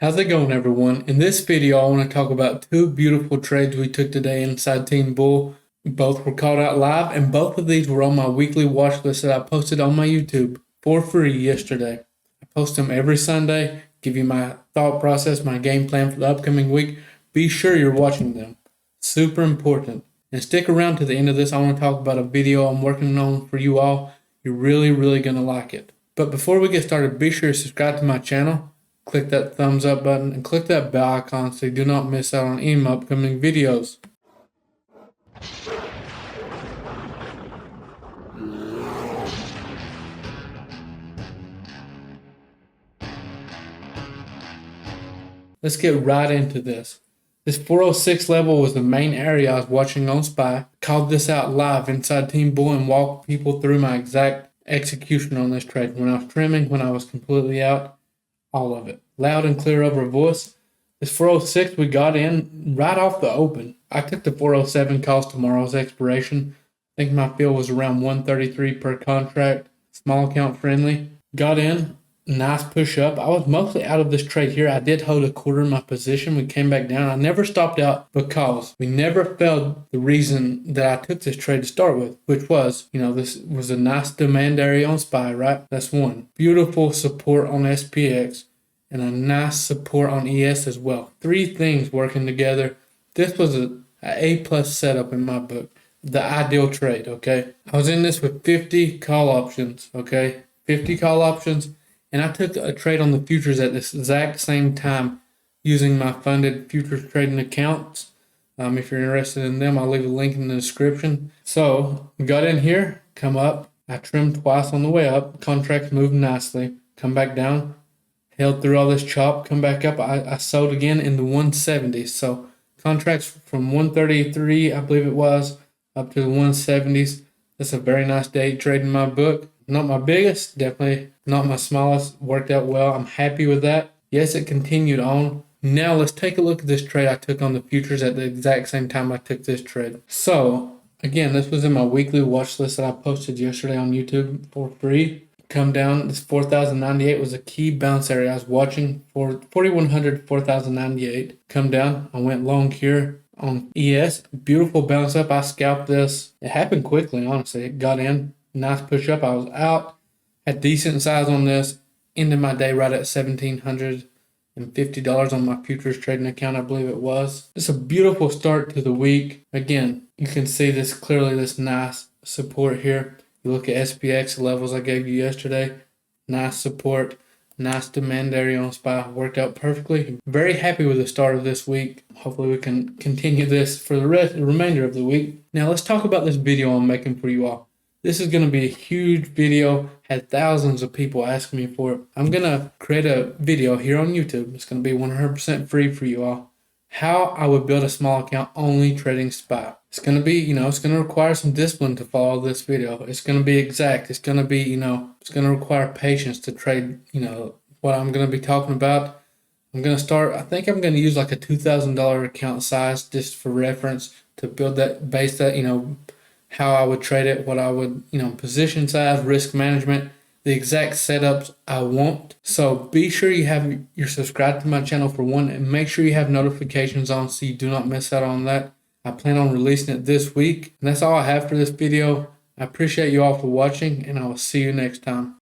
How's it going, everyone? In this video, I want to talk about two beautiful trades we took today inside Team Bull. Both were called out live, and both of these were on my weekly watch list that I posted on my YouTube for free yesterday. I post them every Sunday, give you my thought process, my game plan for the upcoming week. Be sure you're watching them. Super important. And stick around to the end of this. I want to talk about a video I'm working on for you all. You're really going to like it. But before we get started, be sure to subscribe to my channel. Click that thumbs up button and click that bell icon so you do not miss out on any of my upcoming videos. Let's get right into this. This 406 level was the main area I was watching on SPY. Called this out live inside Team Bull and walked people through my exact execution on this trade. When I was trimming, when I was completely out, all of it. Loud and clear over voice. This 406 we got in right off the open. I took the 407 calls tomorrow's expiration. I think my fill was around 133 per contract. Small account friendly. Got in. Nice push up. I was mostly out of this trade here. I did hold a quarter in my position. We came back down. I never stopped out because we never failed the reason that I took this trade to start with, which was, this was a nice demand area on SPY, right? That's one. Beautiful support on SPX and a nice support on ES as well. Three things working together. This was a A+ setup in my book. The ideal trade, okay? I was in this with 50 call options, okay? 50 call options. And I took a trade on the futures at this exact same time using my funded futures trading accounts. If you're interested in them, I'll leave a link in the description. So, got in here, come up. I trimmed twice on the way up. Contracts moved nicely. Come back down. Held through all this chop. Come back up. I sold again in the 170s. So, contracts from 133, I believe it was, up to the 170s. That's a very nice day trade in my book. Not my biggest, definitely not my smallest. Worked out well. I'm happy with that. Yes, it continued on. Now let's take a look at this trade I took on the futures at the exact same time I took this trade. So, again, this was in my weekly watch list that I posted yesterday on YouTube for free. Come down, this 4,098 was a key bounce area I was watching for 4,100, 4,098. Come down, I went long here on ES. Beautiful bounce up. I scalped this. It happened quickly, honestly. It got in. Nice push up. I was out. Had decent size on this. Ended my day right at $1,750 on my futures trading account, I believe it was. It's a beautiful start to the week. Again, you can see this clearly, this nice support here. You look at SPX levels I gave you yesterday. Nice support. Nice demand area on SPY. Worked out perfectly. Very happy with the start of this week. Hopefully we can continue this for the remainder of the week. Now let's talk about this video I'm making for you all. This is going to be a huge video. Had thousands of people asking me for it. I'm going to create a video here on YouTube. It's going to be 100% free for you all. How I would build a small account only trading SPY. It's going to be, it's going to require some discipline to follow this video. It's going to be exact. It's going to be, it's going to require patience to trade, what I'm going to be talking about. I'm going to start, I think I'm going to use like a $2,000 account size just for reference to build that, base that, how I would trade it, what I would, position size, risk management, the exact setups I want. So be sure you're subscribed to my channel for one, and make sure you have notifications on so you do not miss out on that. I plan on releasing it this week. And that's all I have for this video. I appreciate you all for watching, and I will see you next time.